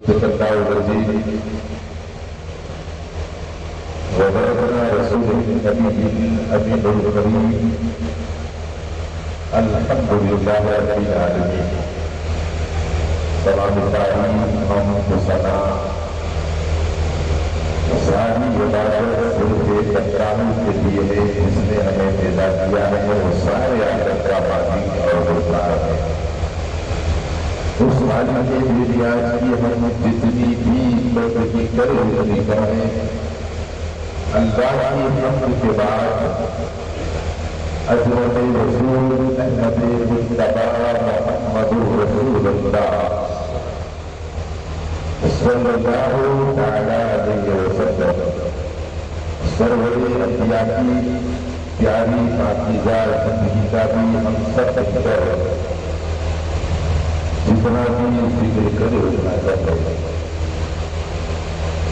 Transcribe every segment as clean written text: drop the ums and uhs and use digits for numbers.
صدق العزیز وبلغنا رسول النبی الحبیب الکریم الحمد للہ رب العالمین تمام تعریف حمد ثنا ساری عبادت صرف تکرام کے لیے ہے جس نے ہمیں پیدا کیا ہے وہ سارے آخرت کا مالک اور مختار ہے۔ اس مالک کے لیے آج کی ہم جتنی بھی بندگی کرے اتنی کم ہے۔ اللہ کی حمد کے بعد حضرت رسول احمد مجتبی محمد رسول اللہ صلی اللہ تعالی علیہ وسلم سرور انبیاء کی پیاری پاکیزہ زندگی کا بھی ہم سب پر جتنا بھی ذکر کرے اتنا کم ہے۔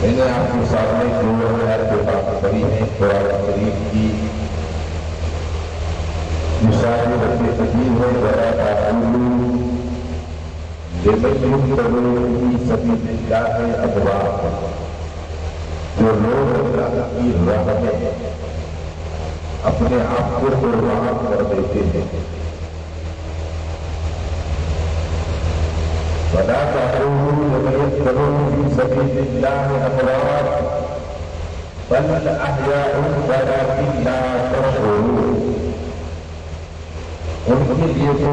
میں نے آپ کے سامنے دو آیات بات کری ہے قرآن کریم کی مثال رکھے تقیم ہے ذرا تعلق لمن يبتغوا في سبيل الله أبواب جو لوگ اللہ کی راہ میں اپنے آپ کو قربان کر دیتے ہیں وَلَا تَقُولُوا لِمَنْ يَبْتَغُوا فِي سَبِيلِ اللَّهِ أَبْرَارٌ بَلْ أَحْيَاءٌ وَلَكِنْ لَا تَشْعُرُونَ۔ ان کے لیے تو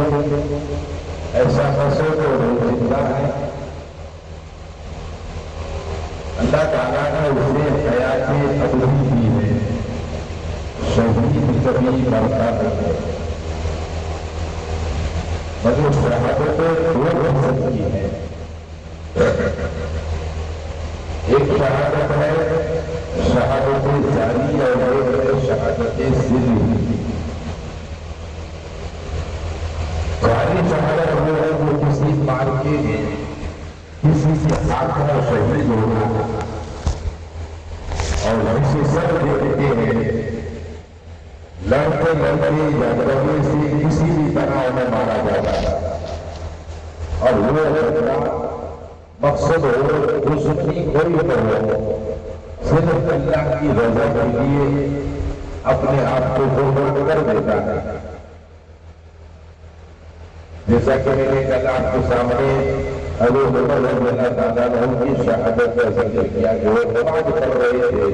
ایسا محسوس ہو زندہ ہے، اللہ تعالیٰ نے اسے حیات ابدی دی ہے، شہید کبھی مرتا نہیں ہے، مگر شہادت دو ہو سکتی ہے۔ ایک شہادت ہے شہادت جاری اور ایک ہے شہادت سری۔ جاری شہادت وہ ہے جو کسی مارکے میں کسی سے ہاتھ میں شہید ہونا اور کسی سر دیتے ہیں، لڑتے لڑتے یا لڑنے سے کسی بھی طرح انہیں مارا جاتا ہے اور وہ اپنا مقصد ہو دوسری کوئی نہ ہو، صرف اللہ کی رضا کے لیے اپنے آپ کو قربان کر دیتا ہے۔ جیسا کہ میں نے کل آپ کے سامنے ابو بکر رضی اللہ تعالیٰ عنہ کی شہادت کا ذکر کیا کہ وہ نماز پڑھ رہے تھے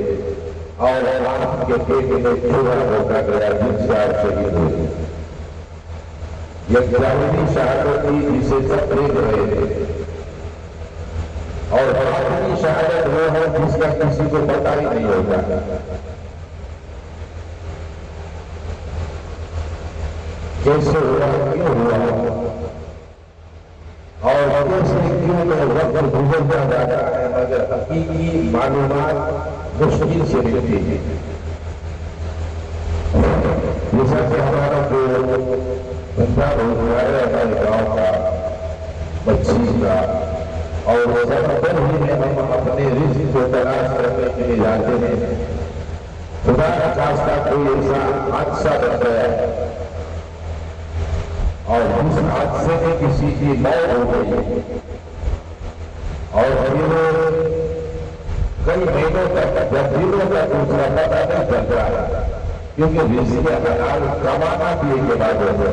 اور آپ کے پیٹ میں چوہا ہوتا گیا جن سے آپ شہید ہوئے۔ یہ ظاہری شہادت تھی جسے سب دیکھ رہے تھے، اور باطنی شہادت وہ ہے جس کا کسی کو پتہ ہی نہیں ہوتا۔ کیسے ہوا، کیوں ہوا اور کیسے کیوں میں وقت گزرتا جاتا ہے، مگر حقیقی معلومات مشکل سے ملتی ہے۔ جیسا کہ ہمارا جو بندہ روزگار ہے ہمارے گاؤں کا بچی کا، اور سفر ہی میں ہم اپنے رزق کو تلاش کرنے کے لیے جاتے ہیں، خدا کا خاصہ کوئی ایسا حادثہ بن گیا اور اس حادثے میں کسی کی موت ہو گئی اور پھر کئی مہینوں تک یا دنوں تک دوسرا پتہ نہیں چلتا ہے، کیونکہ رزق حلال کمانا بھی ایک عبادت ہے۔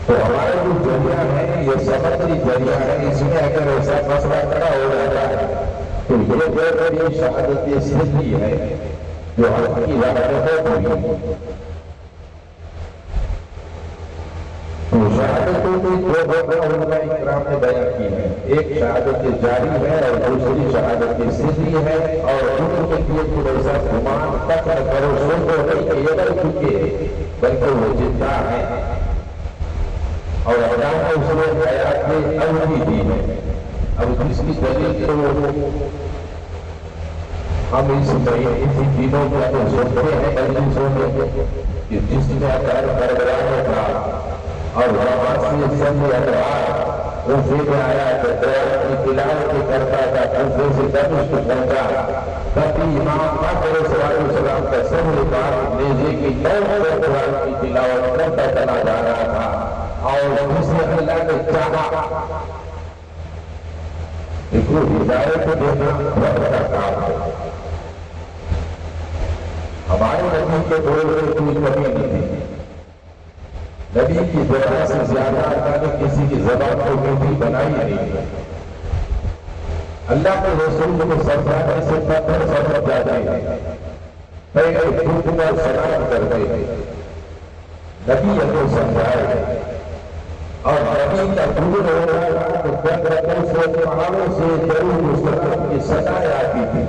تو ہمارا جو ذریعہ ہے یہ سمندری ذریعہ ہے، اس میں اگر ایسا مسئلہ کھڑا ہو جاتا ہے تو یہ بہت بڑی شہادت سری ہے جو حق کی راہ میں ہو گئی۔ تو شہادتوں کی دو باتیں علماء اکرام نے بیان کی ہیں، ایک شہادت جاری ہے اور دوسری شہادت سری ہے، اور دونوں کے لیے کوئی ایسا گمان تک نہ کرو، سوچو نہیں کہ یہ مر چکے بلکہ وہ زندہ ہے اور اللہ نے اس نے حیات میں ابدی دی ہے۔ اب اس کی دلیل تو ہم اسی دنوں میں اگر سوچتے ہیں مجلسوں میں کہ جس میں اگر برگرانوں کا اور وہاں سے سب ادوار کوفے میں آیا تو قرآن کی تلاوت کرتا تھا، کوفے سے دمشق پہنچا، کبھی امام ماکر صلی اللہ علیہ وسلم کا سب لباس نیزے کی نو قرآن کی تلاوت کرتا چلا جا رہا تھا، اور اسے اللہ نے چاہا دیکھو ہدایت دینا رب کا کام ہے. ہمارے نبی کے دور میں کوئی کمی نہیں تھی. نبی کی زبان سے زیادہ اللہ نے کسی کی زبان کو میٹھی بنائی نہیں. اللہ کے رسول کو سمجھانے سے پتھر سمجھ جاتے ہیں. پہلے خود پر سلام کرتے ہیں. نبی کو سمجھائے اور نبی کا دور ہو رہا تو پہاڑوں سے ضرور مسلمان کی سزائیں آتی تھی.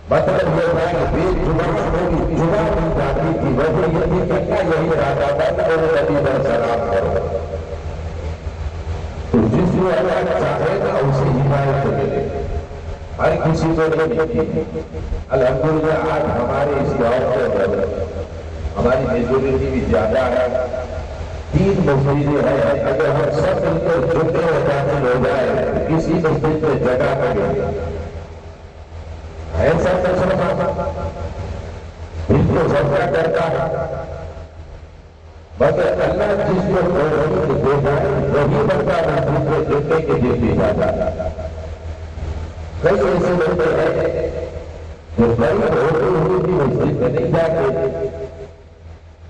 مطلب یہ تھا کہ بے زبان ہوگی زبان نہیں جاتی تھی. وجہ یہ تھی کہ کیا یہی رہتا تھا کہ وہ نبی پر سلام کرو. تو جس کو اللہ چاہے گا اسے ہدایت ملے. ہر کسی کو نہیں ملتی. الحمدللہ آج ہمارے اس گاؤں کے اندر ہماری میجورٹی بھی زیادہ ہے. 3 مسجدیں ہیں. اگر ہم سب مل کر جھکے اور داخل ہو جائے کسی مسجد میں جگہ کرے ایسا ان کو سجدہ کرتا ہے. مگر اللہ جس کو دیتا ہے وہی بندہ مسجد میں جھکنے کے لیے بھی جاتا ہے. کئی ایسے لوگ ہیں جو غریب ہوتے ہوئے بھی مسجد میں نہیں جاتے.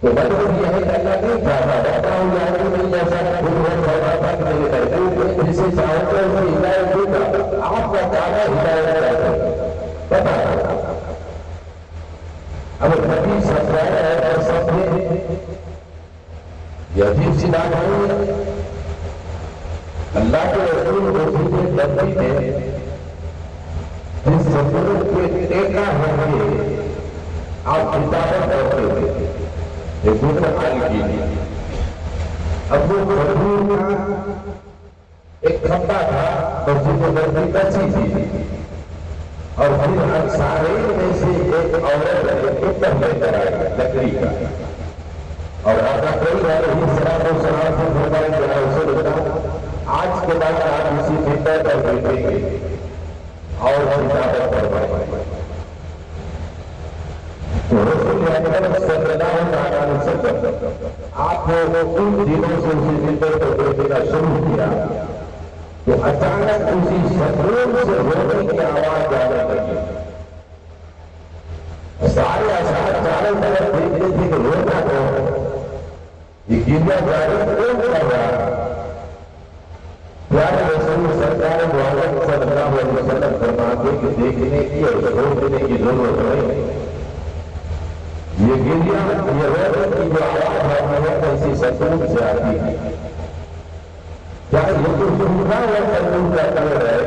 تو مطلب یہ ہے کہ اللہ نہیں چاہتا رہتا ہوں یا نہیں جیسا خود ہے فرماتا کہ میرے بچوں جسے چاہتے ہیں اسے ہدایت دے گا. آپ کا چاہنا ہدایت چاہتے ہیں پتا ہے. اب نبی سمجھایا ہے اور سب نے یہ عجیب سی بات ہے. اللہ کے رسول نبی نے جس ضرورت کے ٹیکا ہو کے آپ کتابت کرتے تھے یہ دوسرا حال کی. اب وہ کھجور کا ایک کھمبا تھا مسجد نبوی کچی تھی اور پھر انصارین میں سے ایک عورت اوپر لے کر آئی لکڑی کا اور آقا کریم علیہ السلام سے فرمایا کہ اسے بتاؤ آج کے بعد آپ اسی ممبر پر بیٹھیں گے اور کتابت فرمائیں. تو رسول اکرم صلی اللہ علیہ وسلم آپ نے ان دنوں سے اسی ممبر پر بیٹھنا شروع کیا تو اچانک اسی صدور سے رونے کی آواز آنے لگی. سارے اشعار چاروں طرف دیکھتے تھے کہ رونا کون یہ گریا جاری کون کر رہا. پیارے رسول سرکار معظم صلی اللہ علیہ وسلم فرماتے کہ دیکھنے کی اور سوچنے کی ضرورت نہیں. یہ گریا یہ رونے کی جو آواز ہے ایسی سکون سے آتی ہے. کیا یہ تو سننا ہے سکون کا کلر ہے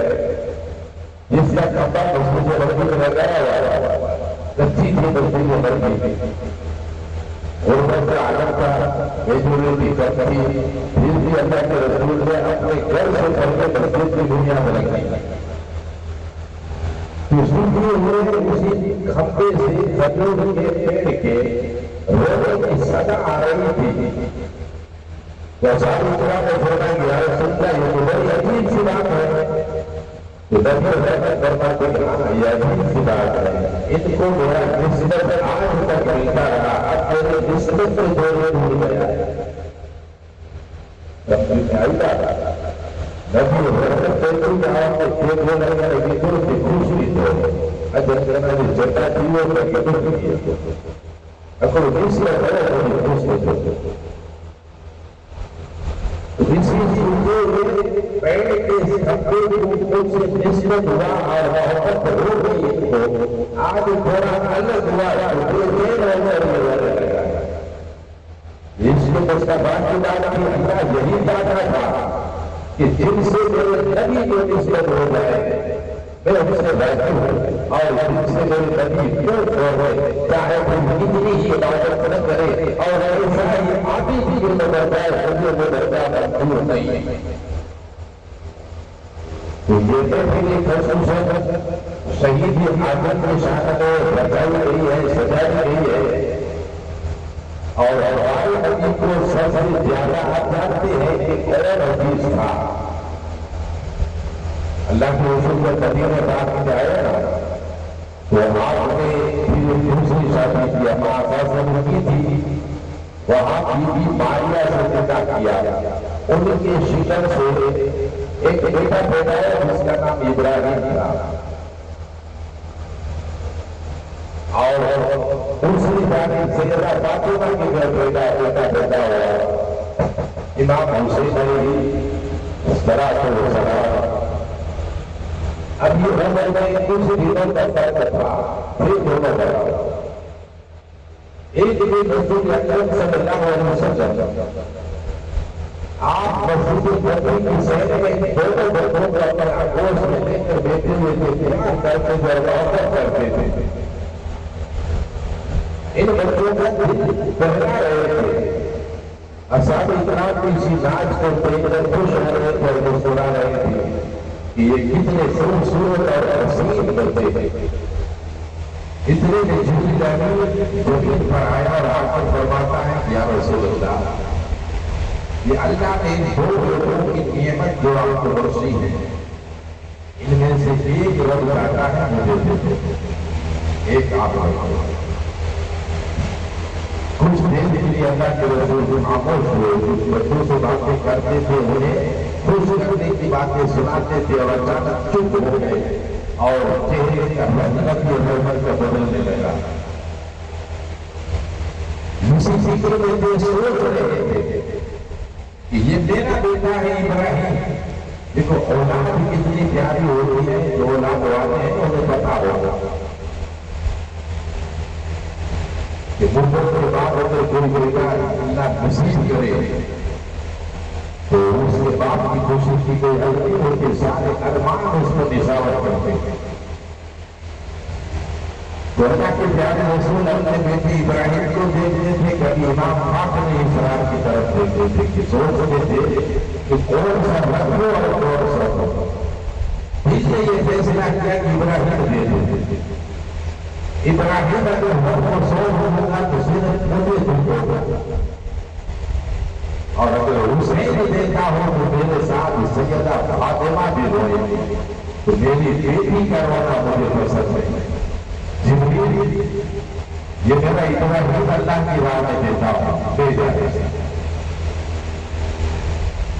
جس کا کپڑا مسجد نبوی میں لگایا ہوا کچی تھی مسجد نبوی غربت کا عالم کا میجورٹی کرتی پھر بھی اللہ کے رسول نے اپنے گھر سے کر کے مسجد کی دنیا میں لگائی. سنتے ہوئے اسی کھمبے سے کھجور کے پیڑ کے رونے کی صدا آ رہی تھی. ساری طرح میں ہونا گیا سنتا یہ تو بڑی عجیب سی بات ہے. تو نبی رحمت فرماتے کہ یہ عجیب سی بات ہے. ان کو میرا نسبت آج تک ملتا رہا اب میرے نسبت سے جوڑے بھول گیا. نبی میں آئی بات نبی رحمت کرتے کہ آپ کے کھیل ہونے کا ایک دور سے خوش بھی تو اجر کرنا جو جتا تھی وہ میں کدھر بھی کیا اگر اس لیے بڑے بڑے خوش بھی تو اسی سنتے ہوئے پیڑ کے کھمبے کو سے نسبت ہوا اور محبت ہو گئی کو آج تھوڑا الگ ہوا تو دیر ہو گیا. اس کو اس کا بات کی بات کی اللہ یہی چاہتا تھا کہ جن سے میرے نبی کو نسبت ہو جائے میں ان سے بیٹھی ہوں اور جن سے میرے نبی کیوں چھوڑے چاہے وہ کتنی ہی عبادت نہ کرے اور ایسا ہی آتی بھی جو کرتا ہے مجھے وہ درجہ منظور نہیں. تو یہ بھی خصوصاً شہید آدم کی شہادت بچائی گئی ہے سجائی گئی ہے اور ہمارے نبی کو سب سے زیادہ آپ جانتے ہیں کہ کون حدیث تھا. اللہ کے رسول کا نبی نے بات میں آیا نا تو آپ نے پھر دوسری شادی کی فاطمہ کی تھی وہاں بی بی ماریا سے نکاح کیا. ان کے شکر سے ایک بیٹا پیدا ہے جس کا نام ابراہیم تھا، اور دوسری جانب سیدہ فاطمہ کے گھر بیٹا پیدا ہوا امام حسین علیہ السلام۔ اب یہ عمر میں کچھ دنوں کا فرق تھا، پھر دونوں بڑا ایک دن رسول اکرم صلی اللہ علیہ وسلم آپ مسجد نبوی کی صحن میں دونوں بچوں کو اپنا گوشت میں لے کر بیٹھے ہوئے تھے، پیار کرتے ہوئے عبادت کرتے تھے۔ ان بچوں کا دل بہلا رہے تھے، اصحاب اکرام کی اسی ناچ کو دیکھ کر خوش ہو رہے تھے اور مسکرا رہے تھے کہ یہ کتنے خوبصورت اور حسین بچے ہیں۔ اتنے میں جبریل امین زمین پر آیا اور آ کر فرماتا ہے یا رسول اللہ، یہ اللہ نے دو لوگوں کی نعمت جو آپ کو بخشی ہے، ان میں سے ایک رب چاہتا ہے مجھے دے دو، ایک آپ کو۔ کچھ دیر کے لیے اللہ کے رسول خاموش ہوئے، کچھ بچوں سے باتیں کرتے تھے، انہیں خوش کرنے کی باتیں سناتے تھے، اور اچانک چپ ہو گئے اور چہرے کا حسنت یہ حرمت کا بدلنے لگا۔ اسی فکر میں وہ سوچ رہے تھے کہ یہ میرا بیٹا ہے ابراہیم۔ دیکھو اولاد بھی کتنی پیاری ہوتی ہے، جو اولاد والے ہیں انہیں پتا ہوگا کہ مدت کے بعد اگر کوئی بیٹا اللہ نصیب کرے تو اس کے باپ کی کوشش کی کوئی غلطی ہوتی، سارے ارمان اس کو نشاور کرتے ہیں۔ تو اللہ کے پیارے رسول اپنے بیٹے ابراہیم کو دیکھتے تھے، کبھی امام خاص نے اسرار کی طرف دیکھتے تھے کہ سوچتے تھے کہ کون سا رکھو اور کون سا ہو۔ پھر نے یہ فیصلہ کیا کہ ابراہیم دے دیتے۔ ابراہیم اگر ہم سو ہوگا تو صرف مجھے دکھ ہوگا، اور اگر حسین دیکھا ہو تو میرے ساتھ سیدہ فاطمہ بھی روئے گی، تو میری بیٹی کروانا مجھے پسند ہے۔ جبریل یہ میرا ابراہیم اللہ کی راہ میں دیتا ہوں، دے جائے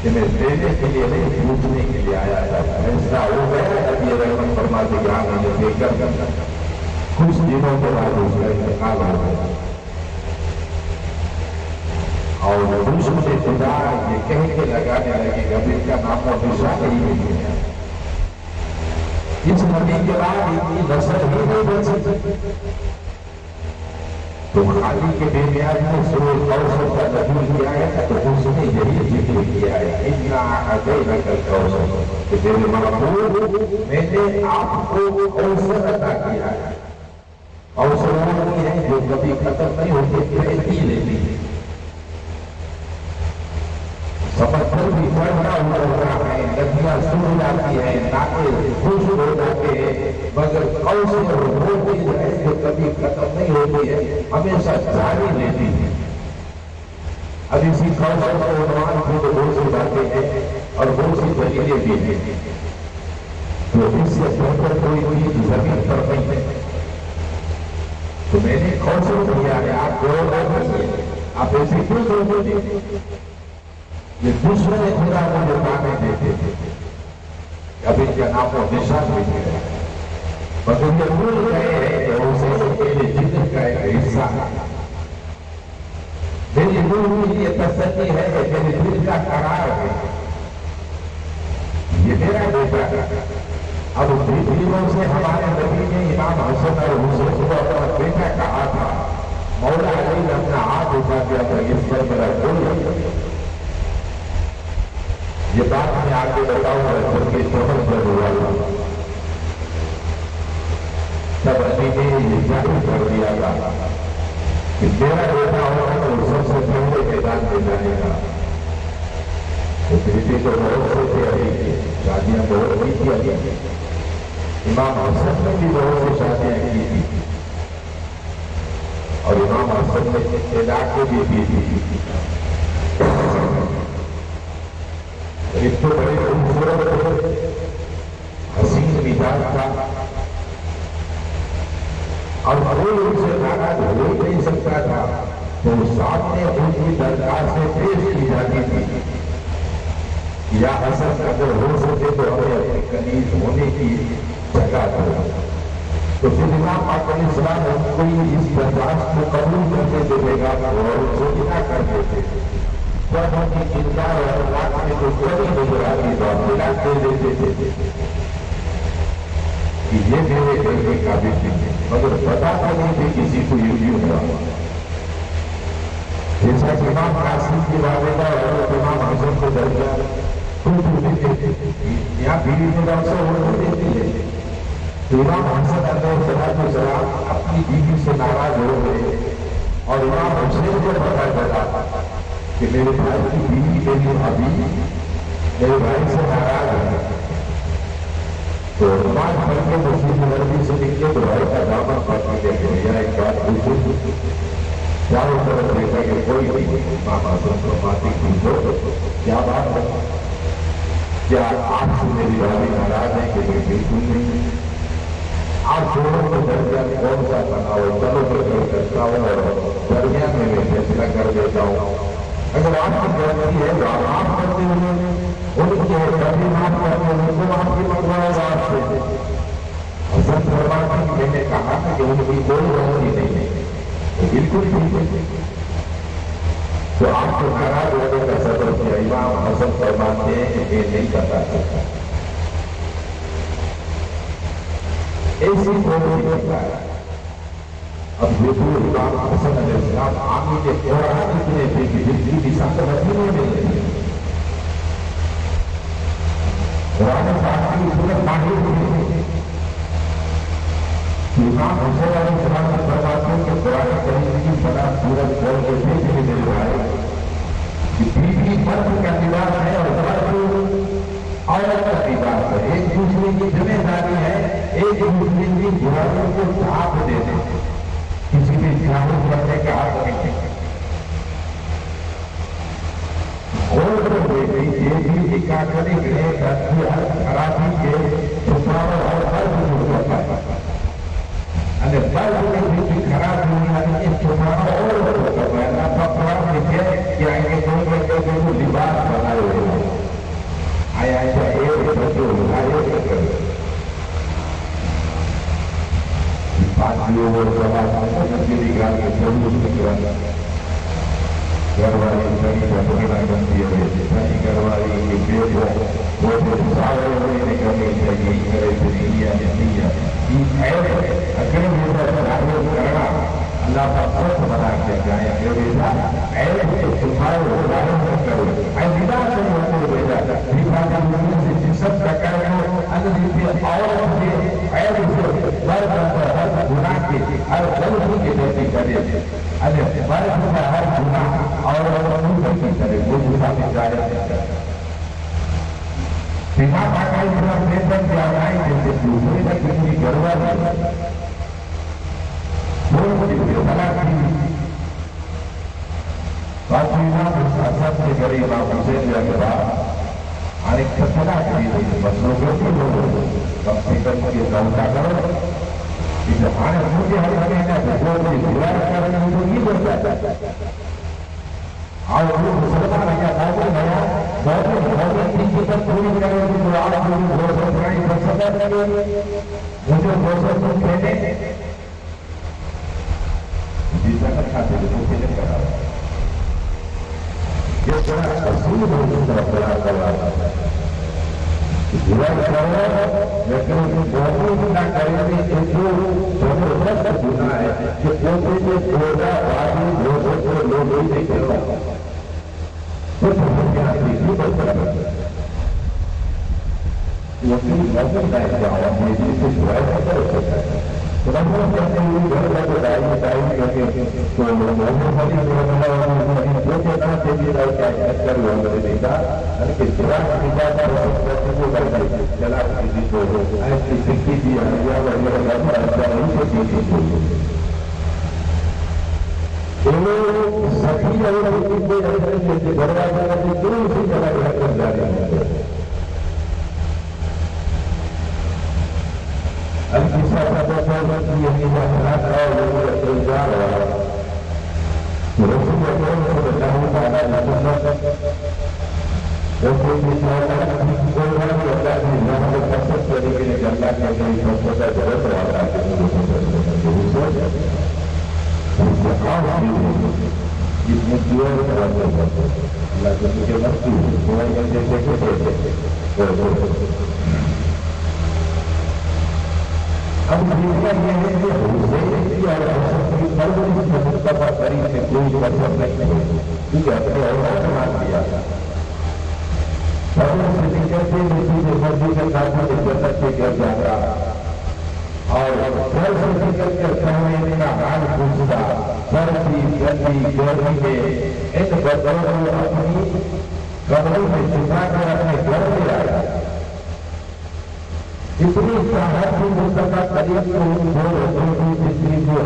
کہ میں دینے کے لیے نہیں پوچھنے کے لیے آیا تھا۔ ایسا ہو گیا اب یہ رحمت فرماتے کہ آگے نے دیکھ کر کچھ دنوں کے بعد اس کا انتقال ہو گیا، اور دوسرے خدا یہ کہہ کے لگانے لگے کہ اب ان کا نام و نشان نہیں ہے، اس نبی کے بعد ان کی نسل ہی نہیں بن سکتی۔ تو خالی کے بے نیاز میں سورہ کوثر کا ذکر کیا ہے تو اس نے یہی ذکر کیا ہے اِنَّا أَعْطَيْنَاكَ الْكَوْثَرَ کہ میرے محبوب میں نے آپ کو کوثر عطا کیا ہے۔ کوثر وہ ہے جو کبھی ختم نہیں ہوتی، بہتی لیتی ہے، سمندر بھی بڑھتا ہوا ہوتا ہے، ندیاں سوکھ جاتی ہیں، ناکے خشک ہو جاتے ہیں، مگر کوثر وہ چیز ہے جو کبھی ختم نہیں ہوتی ہے، ہمیشہ جاری لیتی ہے۔ اب اسی کوثر کا عنوان خود بہت سی باتیں ہیں اور بہت سی دلیلیں بھی ہیں، تو اس سے بہتر کوئی چیز زمین پر نہیں ہے۔ تو میں نے کوثر کیا ہے، آپ گروہ نہیں ہے، آپ ایسے کیوں سوچتے ہیں؟ یہ دوسرے خدا کو جو پانے دیتے تھے، اب ان کا نام و نشان بھی ہے، مگر یہ بھول گئے ہیں کہ اسے میرے جسم کا ایک حصہ ہے، میری روح کی یہ تسلی ہے کہ میرے دل کا قرار ہے، یہ میرا بیٹا ہے۔ اب دلوں سے ہمارے نبی نے امام حسن اور حسین کو اپنا بیٹا کہا تھا، مولا علی نے اپنا ہاتھ اٹھا دیا تھا، اس پر میرا کوئی یہ بات میں آگے بتاؤں گا جب کہ شوہر جب ہوا تھا تب علی نے یہ ظاہر کر دیا تھا کہ میرا بیٹا ہوگا تو سب سے پہلے میدان میں جانے کا۔ تو بیٹے تو بہت سے تھے علی کی، شادیاں بہت کی تھی علی کی، امام حسن نے بھی بہت سی شادیاں کی تھی، اور امام حسن نے علاقے بھی کی تھی۔ ایک تو بڑے خوبصورت حسین مزاج تھا، اور کوئی ان سے ناراض ہو ہی نہیں سکتا تھا، تو سامنے ان کی درگاہ سے پیش کی جاتی تھی یا حسد اگر ہو سکے تو ہمیں اپنی کنیز ہونے کی جگہ دو. تو پھر امام پاک علیہ السلام کوئی اس برداشت کو قبول کرنے دے گا اور سوچنا کرتے تھے. جب ہم کی چنتا اور اللہ میں کوئی کمی نظر آتی تو آپ ملا دے دیتے تھے کہ یہ میرے گھر کے قابل نہیں ہے، مگر پتا تو نہیں تھے کسی کو یہ بھی ہوا. جیسا کہ امام قاسم کی والدہ اور امام حسن کو درجہ یہاں بیوی میں سے ہونے دیتی ہے. امام حسن علیہ السلام اپنی بیوی سے ناراض ہو گئے اور امام حسین کو پتا چلا کہ میرے بھائی کی بیوی میری بھابھی میرے بھائی سے ناراض ہے. تو نماز پڑھ کے مسلم نبی سے نکلے تو بھائی کا دامن پکڑ کے بھیا ایک بات پوچھو. چاروں طرف دیکھا کہ کوئی نہیں. امام حسن فرماتے پوچھو کیا بات ہے، کیا آپ سے میری بھابھی ناراض ہے؟ کہ بالکل نہیں. آپ دونوں کو درجہ کون سا بناؤ، چلو میں کرتا ہوں اور درمیان میں فیصلہ کر دیتا ہوں. اگر آپ کی غلطی ہے تو آپ کرتے ہوئے ان کے غلطی معاف کرتے ہیں، ان کو آپ کی منگواؤ آپ سے. حسن فرماتے ہیں میں نے کہا تھا کہ ان کی کوئی غلطی نہیں ہے، بالکل ٹھیک ہے. تو آپ کو ناراض ہونے کا سبب کیا؟ امام حسن فرماتے ہیں کہ یہ نہیں بتا سکتا. ایسی کوئی کرتا ہے. اب دیکھو امام حسن علیہ السلام آمی کے قرآن اتنے تھے کہ زندگی کی سخت مدینے میں رہی. قرآن پاک کی اتنے ماہر تھے. امام حسین علیہ السلام نے فرماتے ہیں کہ قرآن کریم کی بڑا سورج کھول کے دیکھ کے میرے بھائی کہ بیوی مرد کا لباس ہے اور مرد عورت کا لباس ہے. ایک دوسرے کی ذمہ داری ہے ایک دوسرے کی برائیوں کو ڈھانپ دینے، کسی بھی جاہل کرنے کا حق نہیں ہے. غور سے دیکھیں یہ بھی نکاح کرنے کے لیے خرابی کے چھپاوا اور ہر چیز ہوتا ہے. فرض میں بھی خراب دنیا کے چھپاوا اور ہوتا ہے. اللہ قرآن لکھے کہ آئے دو بچوں کو لباس بنائے ہوئے آیا ایسا ایک بچوں لائے پارٹیوں اور میری گاڑی کے ضرور گھر والی بڑی بڑا بنتی ہے. بڑی گھر والی کے پیٹ وہ سارے ہونے کرنی چاہیے کرے دنیا اگر میرا کرنا اللہ کا سچ بنا کے جائے ایسے چھپائے ہو ظاہر نہ کرو ایسا سب کا کرنا اور ہر گناہ کے ہر غلطی کے بیٹی کرے ہر گناہ اور کرے وہ مسافر جائے دماغ آئی بنا بہتر کیا آئے جیسے دوسرے کا کسی گروا نہیں سب سے بڑی امام حسین کے بعد آنے کھسنا چاہیے مسلوں کو کم سے کم یہ سمجھا کرو ہمارے مجھے ہر کہنا کرنے کو یہ بڑھ جاتا ہے. اور وہ مسلمان کیا بہت نیا بہت طریقے سے پوری کرے جو آپ پوری گھوشت بنائی فلسفہ کرے مجھے گھوشت کو کہنے جیسا کر کھاتے ہیں وہ کہنے کرا یہ بڑا اصول ہے اس طرح بڑا کر رہا ہے برا کرو لیکن بہت نہ کریں گے ایک زبردست گناہ ہے کہ پوتے سے چھوٹا آدمی گھوشت کو لوگ ہی نہیں کرتا کچھ ہو گیا دیکھیے بہت بڑا وکیل نظر نہیں جاؤ میری سے برائے ہوتا ہو سکتا ہے. رمضان کہتے ہیں گھر کا جو دائی کر کے تو محمد علی جو کہ نہ دیکھیے گا کیا کر وہ نہیں تھا کہ برا نتیجہ کا وہ کر چلا کسی کو ایسی سکھی تھی وغیرہ نہیں سکتی تھی سخی اور دروازہ دور سے چلا کر جا رہے ہیں. جیسے کہ اللہ طریقے سے اللہ کے ضرورت والا جس میں اللہ کے مجھے مرتی اب یہ ہے کہ حسین اور حسن کی پرورش میں مصطفیٰ کریم سے کوئی قسم نہیں ہے کیونکہ اپنے اولاد مان دیا تھا پرورش سے کہتے ہیں کہ مرضی کے ساتھ میں جنت کے گھر جاتا اور گھر سے نکل کر کہنے کا حال پوچھتا سردی گرمی گرمی میں ان بدلوں کو اپنی کمروں میں چھپا کر اپنے گھر میں آیا اتنی چاہت کی مصطفیٰ کریم کو اتنی کو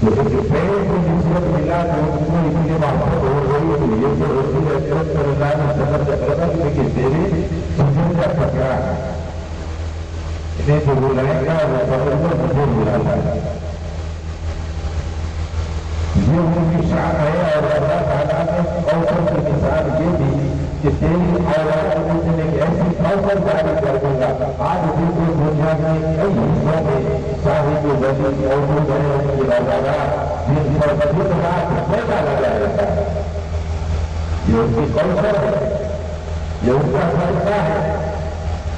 لیکن پہلے کو نسبت ملا تو ان کو اتنے محبت ہو رہی ہے یہ کہ رسول اکرم صلی اللہ علیہ وسلم کا قدم لیکن تیرے سجن کا ٹکرا انہیں جو بلائے گا وہ قدم کو مجھے بلاتا ہے یہ ان کی شان ہے اور اللہ تعالیٰ نے اوسط کی مثال یہ دی کہ تیری اولاد کو مجھے ایک ایسی اوسط جاری کر دوں گا آج بھی کوئی دنیا کے کئی حصوں میں صاحب وزیر موجود ہے ان کی اولاد جن پر بدل رات پیدا لگا رہتا ہے یہ ان کی کوثر ہے یہ ان کا خرچہ ہے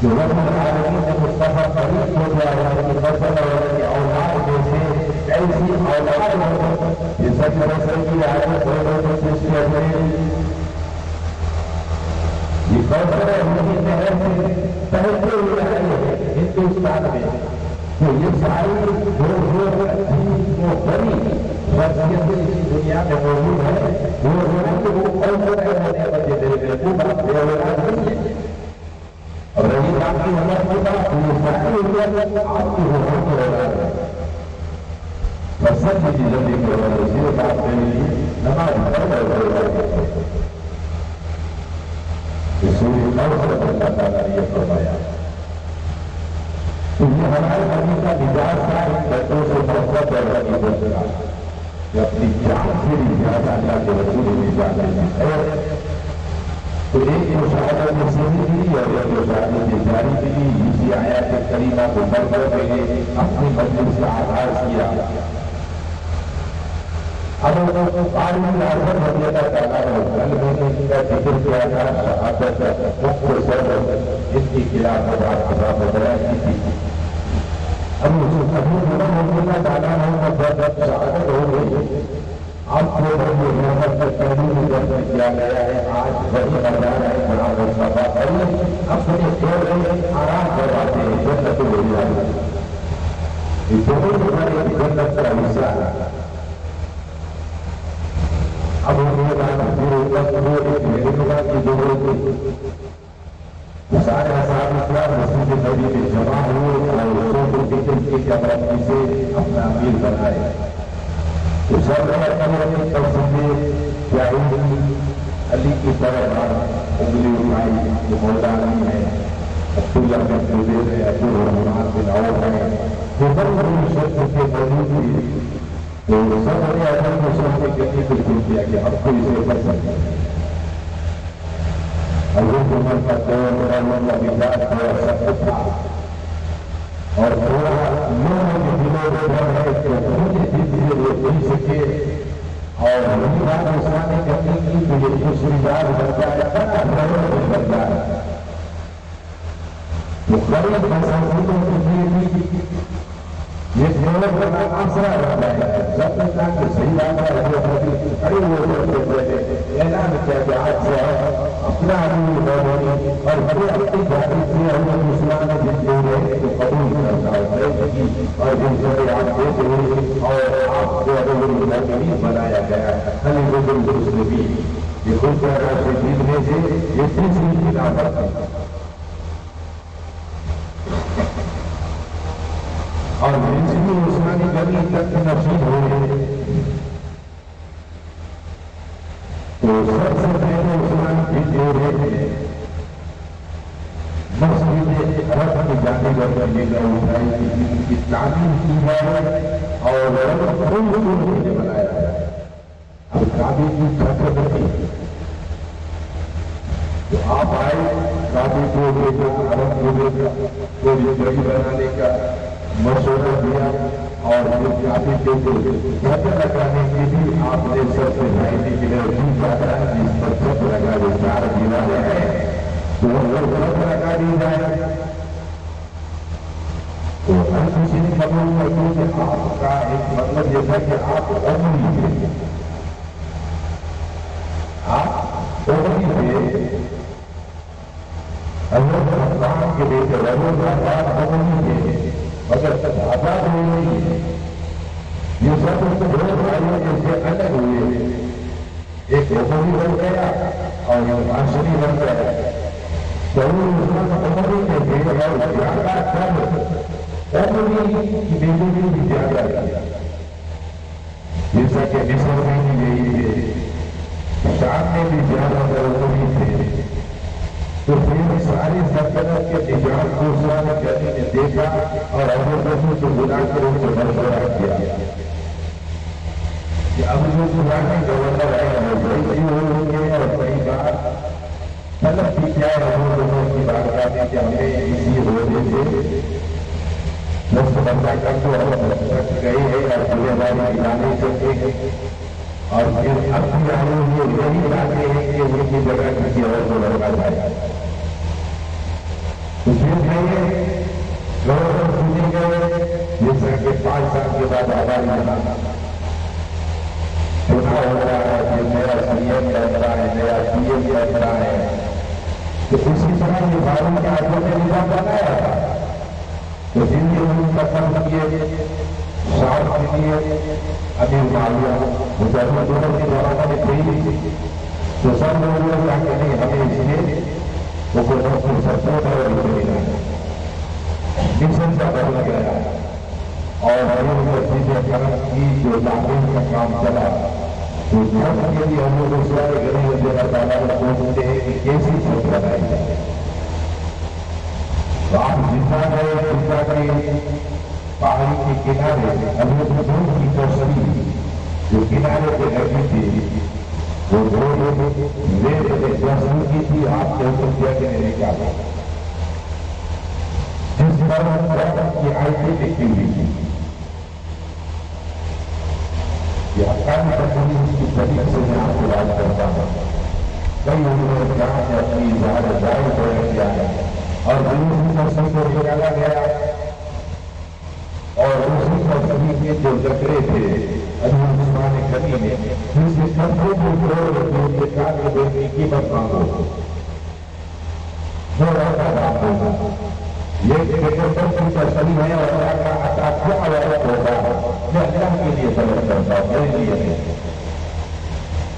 جو رب العالمین نے مصطفیٰ کریم کو دیا ہے ان کی فصل اور ان کی اولاد میں سے ایسی اولاد ہو یہ سچ رسل کی آیت بولوں کو پیش کرتے ہیں یہ کوثر ہے ان کی نہر سے پہلے ہوئے ہیں ہندوستان میں تو یہ ساری جو بڑی شخصیتیں اس دنیا میں موجود ہے وہ کوثر ہے ہونے والے دل میں وہ بات بے اولاد نہیں ہے اور رہی بات کی حمد ہوگا تو یہ ساری اولاد آپ کی حکومت ہو رہا ہے بسر کی زندگی کے بعد اسی بات کے لیے نماز پڑھ رہے ہیں رسول اللہ صلی اللہ تعالیٰ نے یہ فرمایا تو یہ ہمارے نبی کا مزاج تھا ان بچوں سے محبت اور غنیمت کا کہ اپنی جان سے بھی زیادہ اللہ کے رسول کی جانے میں ہے تو ایک مشاہدہ نصیحت کی اور ایک مشاہدہ جاری کی اسی آیات کریمہ کو پڑھ کر کے لیے اپنی مجلس کا آغاز کیا اب عالم اعظم رضی اللہ تعالیٰ عنہ میں نے ان کا ذکر کیا تھا شہادت مختصر سر ان کی خلافت آپ بیان کی تھی اب ابھی رضی اللہ تعالیٰ عنہ کا جب شہادت ہو گئی اب کو یہ محمد کا تحریر درج کیا گیا ہے آج وہی میدان ہے جہاں مصطفیٰ کریم اپنے دور میں آرام کرواتے ہیں جنت الولیا یہ دونوں ہمارے جنت کا حصہ ہے اب انہیں بات وہ ایک میڈیکل کی ضرورت تھی سارے اصحاب اکرام مسجد نبی میں جمع ہوئے اور سو کی کمرتی سے اپنا امیر بنائے تو سب نے تصویر علی کی طرح انگلی اٹھائی جو مولانی ہے عبداللہ بن زبیر ہے عبدالرحمن بن عوف ہے جو بڑی شخص کے موجود تھی تو سب نے اپنے کو سوچنے کے لیے بالکل کیا کہ اب کو اسے کر سکتے ہیں حضرت عمر کا دور کا مزاج تھوڑا سخت تھا اور تھوڑا لوگوں کے دلوں میں ڈر ہے کہ مجھے دل سے وہ نہیں سکے اور وہی بات اسلامی کرنے کی تو یہ دوسری بات بنتا ہے بنتا ہے تو غریب مساجدوں کے لیے بھی یہ ڈیولپ کرنا آسرا رہتا ہے جب تک کہ صحیح بات ہے جو کھڑے ہوئے اعلان کیا کہ آج سے اپنا آدمی بولیں اور بڑے اپنی جانب سے ہم مسلمان جن دے رہے تو قبول کرتا ہے اور جن سے آپ دیکھ رہے اور آپ کو اگر بنایا گیا خلی بزرگ مسلمین یہ خود طرح سے جیتنے سے یہ تیسری خلافت ہے اور منسلی عثمانی گلی تک نشید ہوئے تو سب سے پہلے عثمان جیتے ہوئے تھے مسجد عرب کی جانب نگاہ اٹھائی ان کی تعلیم کی ہے اور بنایا ہے اب کعبے کی چھت بنی تو آپ آئے کافی کو عرب کو جڑی بنانے کا مشورہ دیا اور کافی کو چھت لگانے کی بھی آپ نے سب سے بھائی کے لیے جی چاہتا ہے جس پر چھت لگا جو 4 دیواریں ہیں تو وہ چھت لگا دی جائے. تو ہر کسی نے قبول کر کہ آپ کا ایک مطلب یہ تھا کہ آپ عمری تھے, آپ عمری تھے. حضرت عثمان کے بیٹے رضی اللہ عمری تھے مگر آزاد ہوئے نہیں. یہ سب دو بھائیوں جیسے الگ ہوئے, ایک عمری بن گیا اور ایک معاشری بن گیا. عمری کے بیٹے اور زیادہ کم عمری کی بیٹی بھی زیادہ کیا, جیسا کہ مصر میں بھی یہی تھے, شام میں بھی زیادہ عمری تھے. تو پھر ساری سلطنت کے نظام کو نے دیکھا اور حضرت کو بلا کر ان سے مشورہ کیا کہ اب جو پرانے گورنر آئے ہوں گے اور کئی بار طلب بھی کیا ہے ہم لوگوں کی بات کرنے کہ ہمیں اسی عہدے سے مستقبل کر تو ہم گئے ہیں اور پورے بارے جانے سکتے ہیں اور پھر اب بھی ہم لوگ یہی چاہتے ہیں کہ ان کی جگہ کسی اور کو لڑکا جائے. تو پھر گئے گورنر سنی گئے جیسا کہ 5 سال کے بعد آباد ملا چھوٹا ہو رہا ہے کہ نیا سی ایم بنتا ہے, نیا پی ایم بنتا ہے. تو اسی طرح یہ بھارت کے آدمی نے نظام بنایا تھا. تو جن کے ان کا فرض کیے صاحب کے لیے امیر معاویہ مجاہد دونوں کے زمانہ میں تھی. تو سب لوگوں نے کہا کہ نہیں ہمیں اس لیے حکومت کو سپورٹ ہے اور مشن کا بن گیا اور چیزیں کرم کی جو تعلیم کا کام چلا. تو چھت کے لیے ہم لوگ اس والے غریب اللہ تعالیٰ کو پوچھتے ہیں کہ کیسی چھت بنائی جائے. تو آپ جتنا گئے جتنا گئے پہاڑی کے کنارے ابھی دودھ کی کوشری جو کنارے پہ لگی تھی وہ کی تھی. آپ کے حکم کیا کہ نہیں نکالا جس پر کی آئیٹی لکھی ہوئی تھی. یہ حقانی تقریب کی طریقے سے میں آپ کو بات کرتا ہوں. کئی انہوں نے کہا کہ اپنی اظہار ظاہر کو کیا ہے اور دوسری تصویر کو نکالا گیا اور اسی تصویر کے جو ذکرے تھے حضرت عثمان غنی نے جس کے کمپوں کو جو کے کام میں دینے کی قیمت مانگو جو رہتا بات ہوگا. یہ ٹیکٹر کی تصویر ہے اور اللہ کا عطا کیا وقت ہوگا میں اللہ کے لیے طلب کرتا ہوں, میرے لیے نہیں.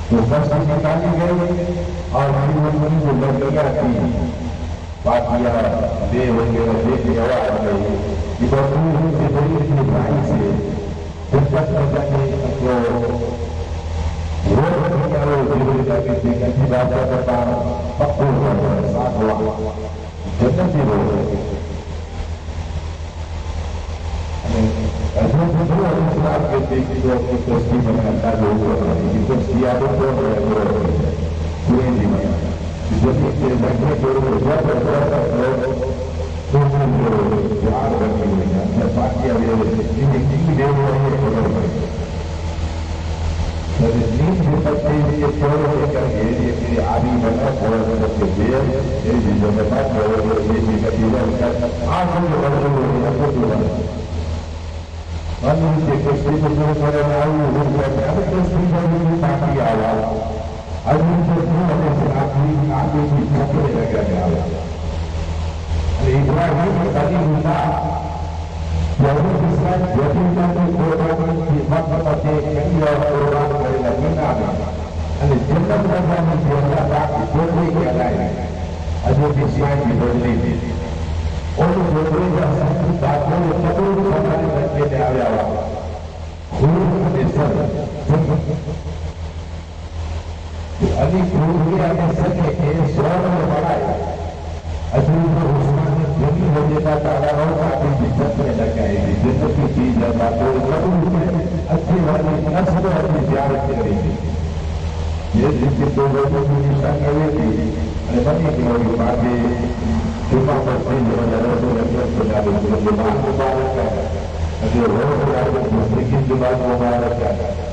تو تصویر نکالی گئی اور ہماری جو لڑکیاں تھیں باقیہ بے ہو گئے بے کی آواز گئی کہ بہت سے بڑی اپنی بھائی سے دقت کرتا ہے کو روز کیا وہ جیسے جا کے دیکھنے بات کرتا پکو ساتھ ہوا جنت ہی ہو گئے. ایسے جو اسلام کے دیکھ جو اپنی تصویر بناتا جو تصویروں کو پورے دنیا جیسے کہ لگنے کو پیار کرنے ہوئے باقی نیند بھی سکتے یہ چھوڑ ہو کر کے یہ میری آدھی بنا چھوڑ کر کے دیر میری جگہ آج ہم لوگ سے کشتی کو شروع کرے کشتی میں باقی آواز ابھی سے آگے کی چھپنے لگا گیا. ابراہیم خلیل اللہ ضرور اس کا یقین کی قربانی کی مقصد کئی اور قربان کرے لگینا ہے جنت میں جو اللہ پاک چھوڑنے کے لائے حضرت اسماعیل کی بدلی تھی اور چھوڑنے کا سب باتوں قبول کرنے لگے میں آیا ہوا خون کے سر علی خون کے آگے سکے کہ سوال میں بڑھائے عزیز عثمان غنی ہو جاتا تعالیٰ اور کافی جنت میں لگائے گی. جنت کی چیز ہے باتوں قبول سے اچھی والی نسل اپنی زیارت کرے گی. یہ جن کے دو لوگوں کی نشان کرے گی bagi di pagi cuma bersih pada Rasulullah Sallallahu Alaihi Wasallam. Jadi orang musyrikin juga membarakkan.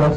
10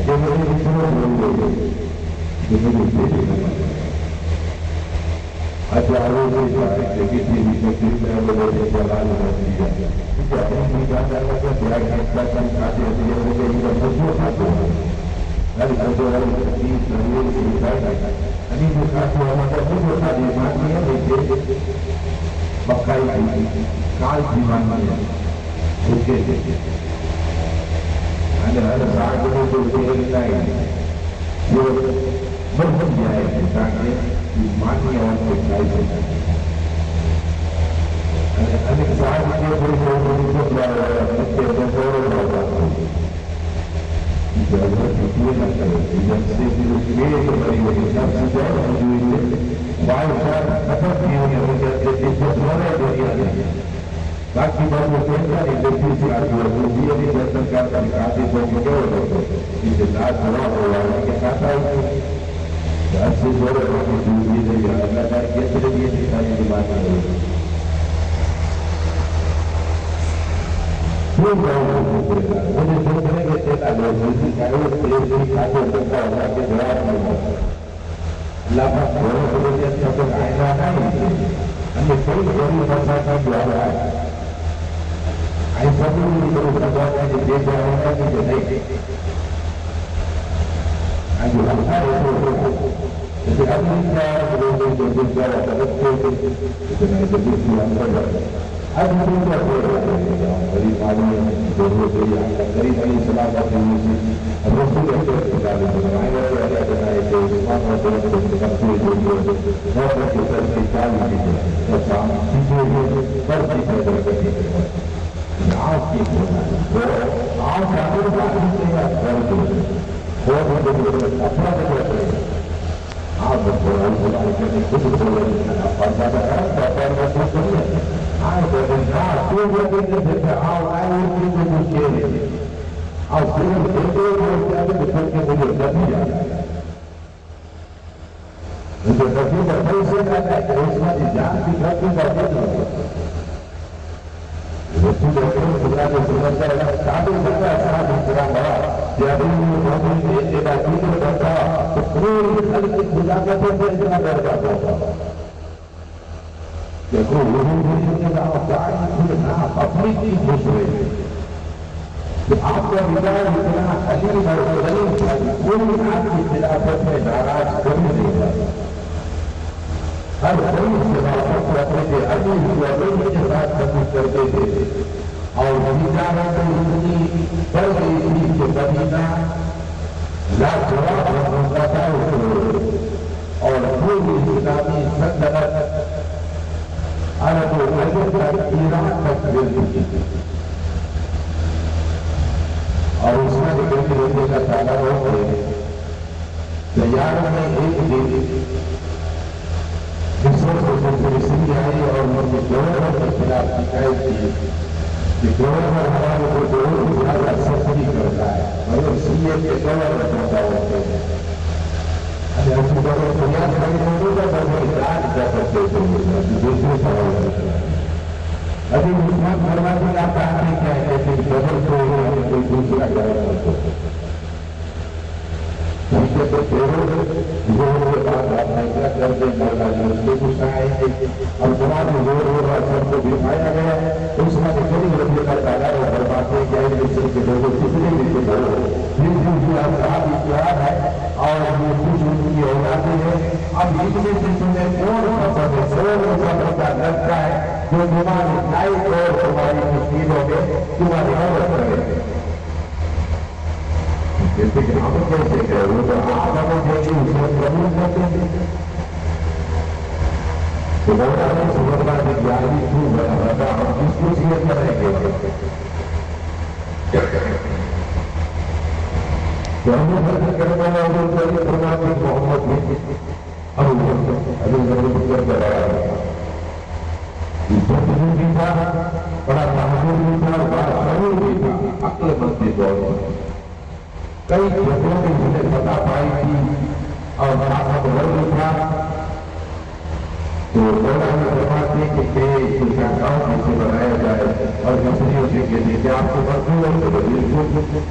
کہ میرے اتنے لوگ جو میرے بیٹے میں ہزاروں سے جائے کہ کسی بھی کسی میں لوگوں نے جلال کر دیا کیونکہ اپنی نگاہ کرنا کہ بیاگ ہیتا کم کھاتے ہوتے ہیں کہ ان کا مجھو کھاتے ہیں ہر مجھو والی تکلیف نویر سے اٹھائے انہیں جو کھاتے ہیں ہمارا مجھو کھاتے ہیں مانتی ہے لیکن مکائی آئی کال بھی مانتی ہے اوکے ہر ساتھ میں جو دیکھنا ہے جو مرحب جائے کہ تاکہ مانی اور سچائی سے انیک ساتھ کے کوئی لوگ کے بزور ہوتا ضرورت کیے نہ کرے جب سے ایک بڑی ہوئی سب سے زیادہ موجود ہے بائیسار ختم کی ہوئی ہو جاتے تھے بزورے دنیا نہیں باقی بات وہ کہتا ہے دیکھی سے آج وہ بھی ابھی جتن کا تنقاتی کو کیا ہوتا ہے اسے ناز ہوا ہوا ہے کہ کہتا ہے جہاں سے زور ہے وہ دوسری سے یہ اللہ کا کیسے بھی یہ ساری کی بات ہے وہ مجھے سوچنے کے چیتا لوگ جلدی چاہے وہ تیز بھی کھاتے سکتا ہوگا کہ جواب نہیں ہوتا اللہ کا تھوڑے تھوڑے سے اچھا تو آئیگا نہیں ہمیں کوئی بڑی بسا کا جواب ہے ایسا بھی تو بھگوان ہے کہ دیکھ جانے کا کہ جو نہیں جو ہمتا ہے جیسے اپنی کیا لوگوں کو دیکھ جا رہا ہے اتنا ایسے دیکھ کی اندر جاتا ہے اب ہم کیا کر رہے ہیں غریب آدمی دونوں سے غریب علی صلاح کا رسول احتجاج بنائے گا کہ اللہ بنائے کہ عثمان اور دولت کو کرتے جو نوکر کے سر کی چالی کی شام کیجیے پر کی پیدا کرنے کے بعد آپ کی تو آپ آگے بات نہیں اپنا آپ خود زیادہ دیکھو اپنی چیز خوش ہوئے آپ کا مزاج اتنا حلیم اور غلیم تھا کوئی آپ کی خلافت میں ناراض کبھی نہیں تھا ہر غریب خلافت رکھتے تھے عزیز غریب کے ساتھ سبز کرتے تھے اور مدینہ تو اتنی بڑھ گئی تھی کہ مدینہ لاجواب ہوتا تھا اور پوری اسلامی سلطنت عرب و عجم کا ایران تک مل چکی تھی اور اس میں نکلنے رہنے کا تعالیٰ ہو گئے تیار میں ایک دن مصر سے فلسطین آئی اور ان کے گورنر کے خلاف شکایت کی کہ گورنر ہمارے کو بہت زیادہ سختی کرتا ہے اور سی اے کے گورنر ہوتا ہوتے ہیں ایسی بڑے بنیاد کھڑی ہوگی تو بڑے علاج کر سکتے تھے دوسرے سوال کرتے ہیں ابھی مسلمان فرماتے آپ کہاں نہیں کیا ہے کہ بدل کو کوئی دوسرا گورنر کو تو پھر زور کے بعد آپ فیصلہ کر دیں مولا جی اس کے کچھ آئے گے اور تمہارے زور ہوگا سب کو دکھایا گیا اس میں کئی رضی کا تعالیٰ اور فرماتے ہیں کہ مصر کے لوگوں کتنے بھی کے لوگ پھر بھی اصحاب اختیار ہے اور یہ کچھ ان کی اولادیں ہیں اب اتنے قسم میں کون فصل ہے کون فصل کا لگتا ہے جو تمہاری لائف اور تمہاری مشکلوں میں تمہاری مدد کرے جیسے کہ ہم کیسے کریں وہ تو آپ ہمیں دیکھیں اس میں قبول کرتے ہیں تو مولا نے سمجھنا کہ جاری کیوں بنا رہا ہم کس کو سیئر کریں گے تو ہم نے حضرت کرنے والا حضور صلی اللہ علیہ وسلم محمد نے ابھی ضرور کر کے رہا ہے عزت بھی تھا بڑا محبوب بھی تھا بڑا ضرور بھی تھا عقل مند بھی دور کئی جگہوں میں جنہیں پتا پائی تھی اور طاقتور بھی تھا تو مولا نے فرماتے کہ کچھ گاؤں میں سے بنایا جائے اور مصریوں سے کہتے کہ آپ کو مزدور اور بالکل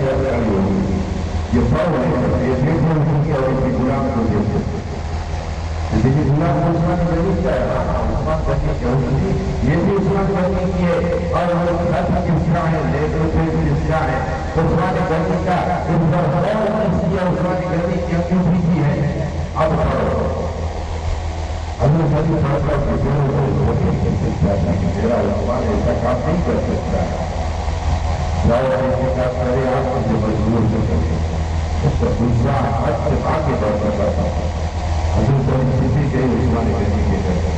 یہ کھڑی ہوگی، یہ فرق نہیں کرتے، یہ دیکھنے کی اور اس کی غلام کو دیکھتے لیکن غلام کو عثمان غنی کیا ہے، عثمان غنی کیا ہوگی، یہ بھی عثمان غنی کی ہے اور وہ خط کس کا ہے، لیٹر پہ کس کا ہے، عثمان غنی کا اس پر غور کس کیا، عثمان غنی کی کیوں کی ہے، اب اللہ غنی فرقہ کے دونوں کو دھوکے کر سکتا ہے کہ میرا عثمان ایسا کام نہیں کر سکتا ہے، جاؤ ایسے کام کرے آپ مجھے مجبور کر سکتے اس کا دوسرا حد سے آگے بڑھتا کرتا حضرت علی کسی کے عثمان غنی کے کرتے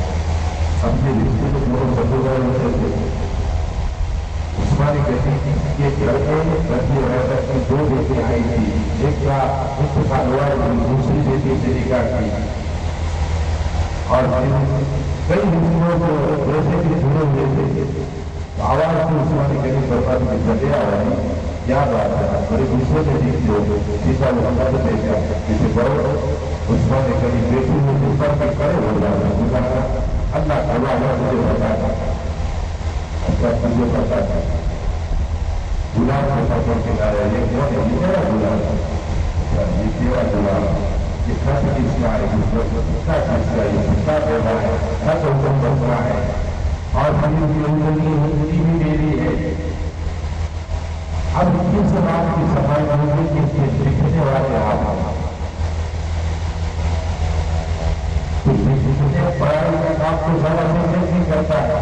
اپنے رشتے کو پورا سبوزہ کرتے عثمان غنی کے گھر میں رضی اللہ کی دو بیٹی آئی تھی، ایک کا انتقال ہوا ہے، دوسری بیٹی سے نکاح کی اور کئی رشتوں کو ویسے بھی جڑے ہوئے تھے، آواز سے عثمان غنی برباد میں چلے آ رہے ہیں، کیا بات ہے بڑے دوسرے میں جیت جو سیتا محمد دے گا کسی بڑو عثمان غنی بیٹی میں اوپر پہ کھڑے ہو جاتا اللہ تعالیٰ مجھے بتا تھا اچھا مجھے پتا تھا غلام سے پکڑ کے لا رہے یہ کون ہے، یہ میرا غلام اچھا یہ تیرا غلام، یہ خط کس کا ہے، کتنا کس کا ہے، یہ کتنا دینا ہے، خط حکم بننا ہے اور ہمیں کی زندگی بھی میری ہے۔ اب کس بات کی سمجھ ہوگی کہ لکھنے والے آپ پڑھائی کا کام کو سمجھنے نہیں کرتا ہے،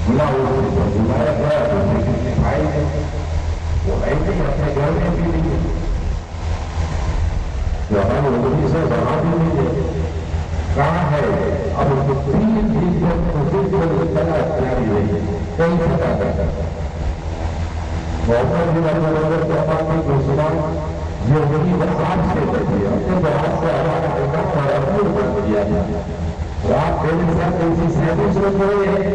بلایا گیا لکھائی وہ ایسے اپنے گھر میں بھی نہیں ہماری وزیر سے وہاں بھی نہیں ہے کہاں ہے، اب اس کو تین طرح اختیاری رہی ہے کئی پتا کرتا محمد بن عبد الرحمن کے عثمان یہ وہی بہار سے بچی اپنے بہار سے کیا آپ پہلے ساتھ ایسی سیدی سوچ رہے ہیں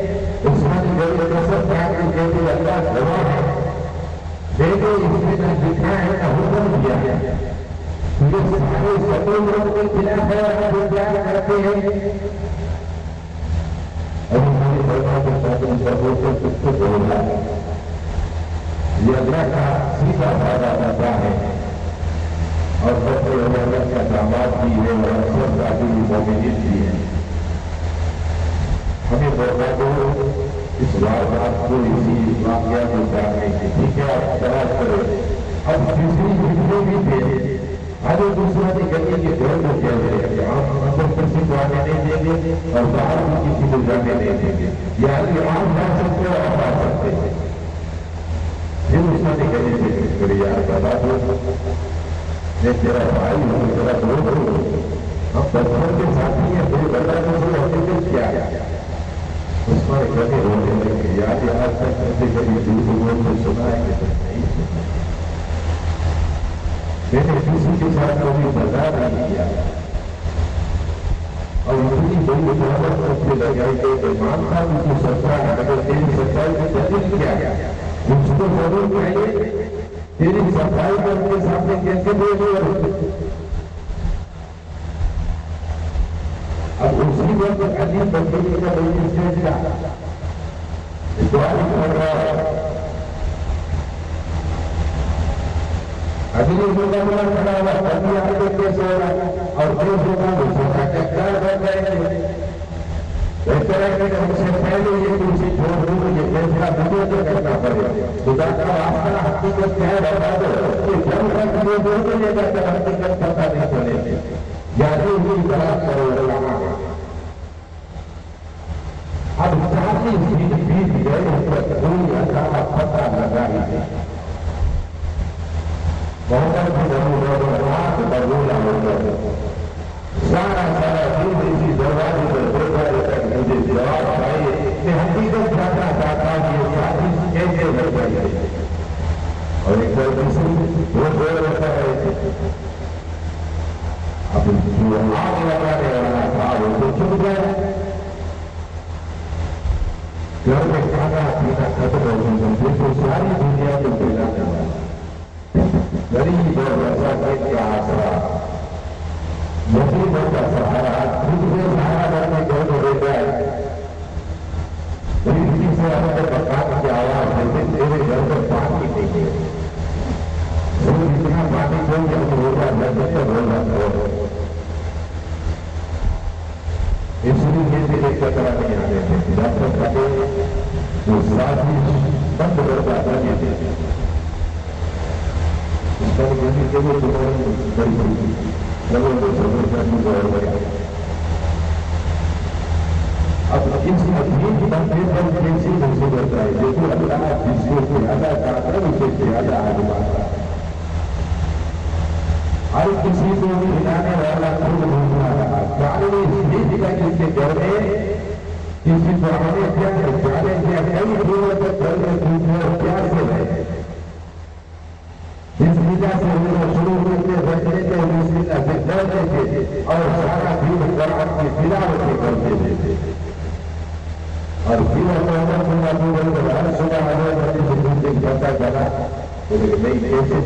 عثمان غنی قسم کیا کہ کہتے اللہ گواہ ہے دیکھو اس میں نہ لکھا ہے نہ حکم دیا ہے، یہ سارے سکول لوگ کے خلاف ہے اور وہ کیا کرتے ہیں ابھی ہماری بڑھا کے ساتھ ان سبوں کو کچھ کو بولنا یہ اللہ کا سیدھا فائدہ کرتا ہے اور بڑے اللہ کا داماد بھی ہے اور اکثر شادی مومنین بھی ہے، ہمیں بڑھا دو اس واردات کو اسی واقعہ کو جاننے کی ٹھیک ہے آپ تلاش کریں، اب تیسری ویڈیو بھی تھے آج دوسرا کی گلی کے گھر کو کیا جائے کہ آپ اندر کسی کو آنے نہیں دیں گے اور باہر بھی کسی کو جانے نہیں دیں گے، یعنی آپ جا سکتے اور آپ آ سکتے ہیں، پھر اس نے گلی سے کری یار بتا دو میں تیرا بھائی ہوں تیرا دوست ہوں ہم بچوں کے ساتھی ہیں پھر بتا دو کہ حقیقت کیا ہے، اس پر گلے ہونے لگے یاد آج تک ایسے کبھی دوسروں سے سنا ہے کہ نہیں سنا، میں نے کسی کے ساتھ کبھی بتا نہیں کیا اور اتنی بڑی محبت کرتے لگائی کہ ایمان تھا کہ سچا ہے اگر تیری سچائی کی دلیل کیا ہے اس کو ضرور چاہیے تیری صفائی کر کے سامنے کیسے بولے، اب اسی وقت علی بندی کا بڑی اسٹیج کا دعا کر رہا ہے اگلی مقابلہ کھڑا ہوا ابھی آگے کیسے ہو رہا اور جو ہوگا وہ چھوٹا چکر بن جائیں گے، بہتر ہے کہ ہم سے پہلے یہ کرسی چھوڑ دوں یہ فیصلہ مجھے تو کرنا پڑے، خدا کا واسطہ حقیقت کیا ہے بتا دو کہ جب تک وہ بولتے لے جا کر حقیقت پتہ نہیں چلے گی یعنی ہوئی بات کرو اللہ اب ساتھی بیت گئے کوئی ایسا پتہ لگا ہی نہیں، محمد بن عبد الرحمن ہو گیا سارا دن اسی دروازے پر بیٹھا رہتا کہ مجھے جواب چاہیے کہ حقیقت جانا چاہتا ہوں یہ ساتھی کیسے ہو جائے اور ایک بار دوسری وہ بول رہتا ہے اب جو آگ لگانے والا تھا وہ تو چھپ گیا، گھر میں کھانا پینا ختم ہو گیا، دیکھو ساری دنیا کو پھیلانے والا غریب اور مساکین کا آسرا یتیموں کا سہارا خود سے سہارا کرنے گھر میں بیٹھا ہے، کسی سے ہمیں مکان کی آواز دیتے تیرے گھر میں وہ سازش بند ہو جاتا ہے. اس کا کہنے کے لیے بڑی لوگوں کو سفر کرنے کو ہو گیا. اب اس عظیم بندے پر کیسی مصیبت ہے؟ دیکھو اللہ جس کو زیادہ چاہتا ہے اسے زیادہ آزماتا ہے. ہر کسی کو بھی ہلانے والا خود ہونا رہا. 40 دن تک اس کے گھر میں کسی کو آنے کیا جانے کیا کئی دنوں تک گھر میں پوچھنے اور پیار سے رہے. جس وجہ سے وہ شروع کرتے بیٹھنے کے اس وجہ سے ڈرتے تھے اور سارا دن قرآن کی تلاوت کرتے تھے. اور پھر ہر صبح سے پتا چلا نہیں کیسے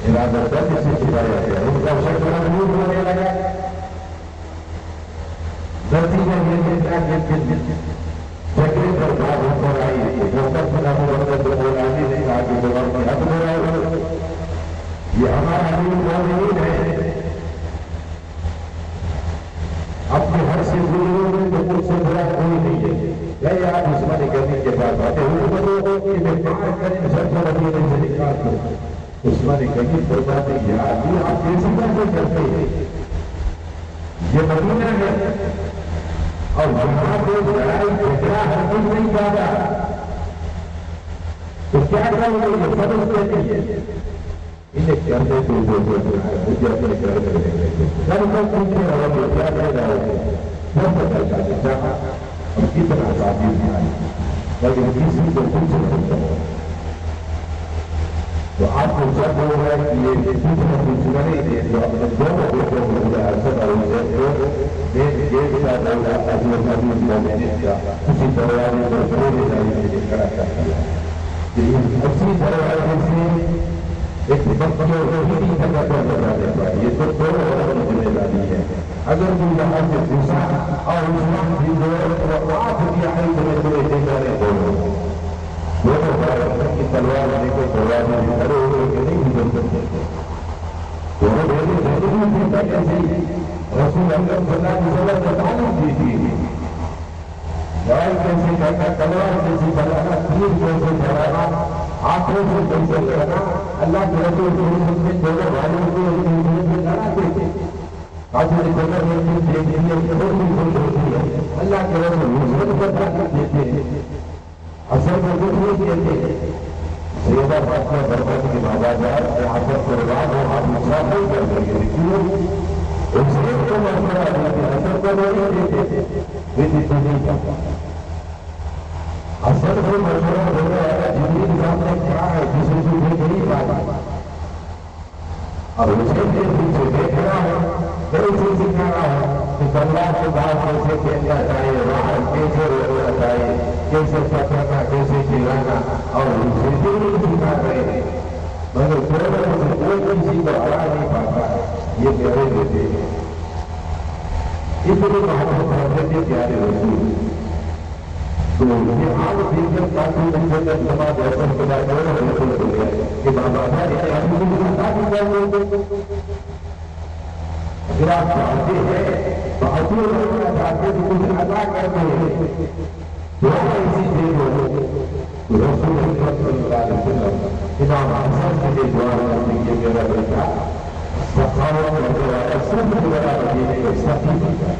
ارادہ کرنے سے چھپایا گیا. ان کا شکر دور ہونے لگا. نتیجہ یہ دیتا کہ جھگڑے پر بات ہو کر آئی جو تک بنا ہوتا تو بولانی نہیں آگے بڑھا کے حق ہو رہا ہو. یہ ہمارا دل موجود ہے. اپنے ہر سے ضرور تو مجھ سے برا کوئی نہیں ہے. یہ آپ عثمانی کرنے کے بعد آتے ہوئے بولو کہ میں پار کریں سب کو مدینے سے نکال دوں. عثمانی کرنے پر باتیں یاد یہ آپ کیسے کیسے کرتے ہیں؟ یہ مدینہ ہے اور وہاں پہ لڑائی جھگڑا ہر کوئی نہیں جاتا تو کیا کریں گے؟ یہ سمجھتے نہیں ہے. انہیں کرنے کو مجھے اپنے گھر میں رہنے گھر کو پوچھے رہو گے کیا کہہ رہا ہوگا وہ پتہ چاہتے چاہا اور کتنا تعبیر میں آئی لیکن کسی کو پوچھ سکتا ہو تو آپ کو سب ہو رہا ہے کہ یہ پوچھنا نہیں دے تو اپنے دونوں بیٹوں کو حسد اور حسین کو ایک گیٹ کا دولہ اجور نبی مومنین کا اسی دروازے پر چھوڑے جانے کے لیے کھڑا کر دیا. اسی دروازے سے ایک وقت جو روحی جگہ پر بتانے پر یہ تو دونوں کی ذمہ داری ہے. اگر کوئی یہاں سے گھسا اور اسلام بھی جو تو آپ کی آئی ذمہ داری دے جانے دونوں کی تلوار لے کے تلوار میں کھڑے ہو کے نہیں گزر سکتے. دونوں بھیجے ضروری تھی کیسے رسول اکرم صلی اللہ علیہ وسلم نے تعلیم دی تھی. لڑائی کیسے کرنا, تلوار کیسے چلانا, تیر کیسے چلانا, آنکھوں سے کیسے لڑنا. اللہ کے رسول میں دونوں بھائیوں کو لڑاتے تھے. آخر جگہ میں دیکھیں گے بہت ہی خوش ہوتی ہے. اللہ کے رسول مسلم پر طاقت دیتے ہیں, اصل میں کچھ نہیں دیتے. سیدہ فاطمہ برکت کی بازار آفت قربان ہو آپ مسافر کر دیں گے. کیوں حسین کو مشورہ دیتے, اصل کو نہیں دیتے. اصل کو مشورہ دینے والا جبریل سامنے کیا ہے جسے تجھے نہیں پاتا اور حسین کے پیچھے دیکھ رہا ہے کیسے سکھا رہا ہے کہ اللہ کے بعد کیسے کھیلنا چاہیے, باہر کیسے روکنا چاہیے, کیسے پکڑنا, کیسے کھلانا, اور اسے نہیں سکھا رہے ہیں. مگر کوئی کسی کو ہرا نہیں پاتا ہے. یہ کہہ دیتے ہیں اتنی محبت کرتے تھے پیارے رسول. تو یہ آپ دن جب کافی جب سماج ایسا کے بعد رسول ہو گیا کہ بابا اگر آپ چاہتے ہیں تو حضور رکھنا چاہتے تو کچھ ادا کرتے ہیں دعا ایسی دے دو تو رسول اکرم صلی اللہ علیہ وسلم امام حسن کے لیے دعا کرنے کے میرا بیٹا سخاوت کرنے والا سب بڑا مدینے کے ساتھی بن جائے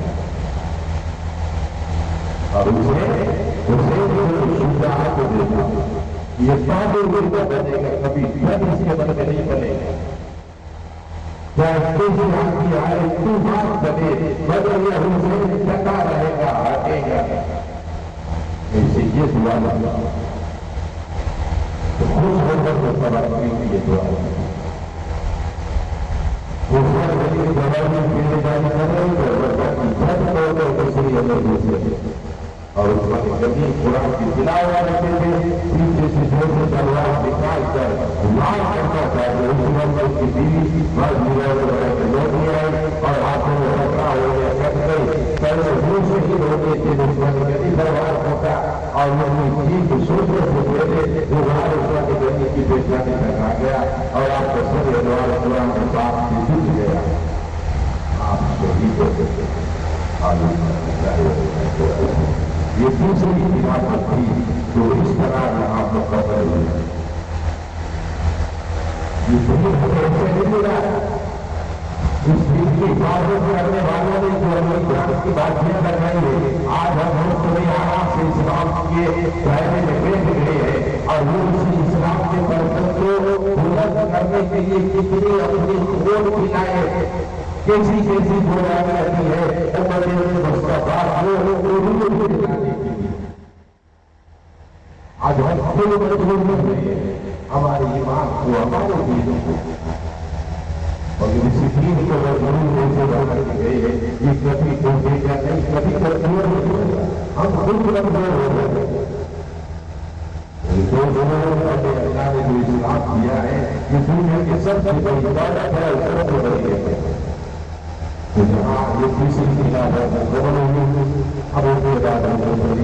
اور اسے شجاعت کو دیتا. یہ پاگل کا بنے گا کبھی پھر اس کے من میں نہیں بنے گا. چاہے کسی آپ کی آئے طوفان بنے مگر یہ حسین ٹکا رہے گا, ہٹے گا. ایسے یہ دعا لگا تو خوش ہو کر تو سوال کی یہ دعا دوسرا غریب دعا میں پینے جانے کرے تو دوسری اندر دوسرے اور اس وقت کبھی قرآن کی تلاوت کرتے تھے. پیچھے سے جوڑ سے تلوار نکال کر لال کرتا تھا کہ اس وقت اس کی بیوی بس ملا لوٹ آئے اور ہاتھوں میں رکھا ہو گیا کٹ گئی. پہلے دوسرے ہی ہوتے تھے دشمن کبھی تلوار ہوتا اور وہ چیز سوچ رہے ہوتے تھے دوبارہ اس وقت گرمی کی پیشانی تک آ گیا اور آپ کو سب دوار قرآن کے ساتھ بھی جھک گیا. آپ شہید ہو سکتے یہ دوسری عبادت تھی جو اس طرح یہاں مکمل ہوئی. یہ دین ہمیں ایسے نہیں ملا. اس دین کی حفاظت کرنے والوں نے جو ہمیں قرآن کی باتیں بتائی ہے, آج ہم بڑے آرام سے اسلام کے دائرے میں بیٹھ گئے ہیں, اور وہ اسی اسلام کے برکت کو بلند کرنے کے لیے کتنی اپنی خون پلائے, کیسی کیسی بلائی رہتی ہے امت مصطفیٰ کو دلانے کے لیے. آج ہم خود مجبور ہو گئے ہیں ہمارے ایمان کو, ہمارے دین کو, اور اسی دین کو مجبور سے بنا کے گئے ہیں. یہ کبھی دھوکے کا نہیں, کبھی کمزور نہیں ہوگا, ہم خود کمزور ہو گئے. اللہ نے جو اسلام دیا ہے یہ دنیا کی سب سے بڑی عبادت ہے, سب سے بڑی ہے. جہاں یہ تیسری عبادت اب ان کے بعد ہم مومن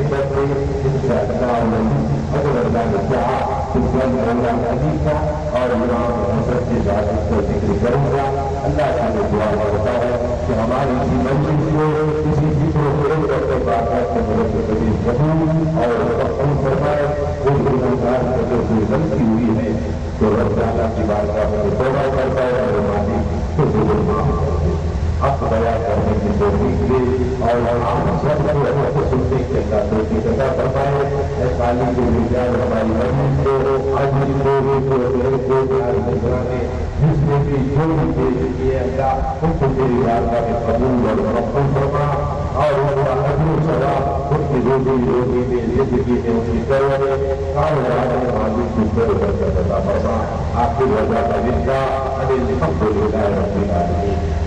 کرتے اگر اللہ نے چاہا تو مولا علی کا اور امام حسن کی ذات کا ذکر کروں گا. اللہ تعالیٰ دعا کرتا ہے کہ ہماری اسی مجلس کو کسی ذکر و فکر کرتے بات کو مدد کبھی قبول اور فرمائے. وہ گناہگار کا جو کوئی غلطی ہوئی ہے تو رب تعالیٰ کی بارگاہ میں توبہ کرتا ہے اور مالک تو ضرور معاف کر دے. حق بیان کرنے کی توفیق دے اور ہم سب کو سننے کے اللہ توفیق عطا فرمائے. اے خالق الرجال ہماری مجلس کو آج بھی کو گزرانے جس نے بھی جو بھی پیش کیے اللہ ان کو تیری بارگاہ میں قبول اور مقبول فرما, اور ان کا اجر و ثواب ان کی روزی میں زندگی میں ان کی کروڑے کاروبار میں مالک کی برکت عطا فرما. آخر وجہ کا جن کا الحمدللہ رب العالمین.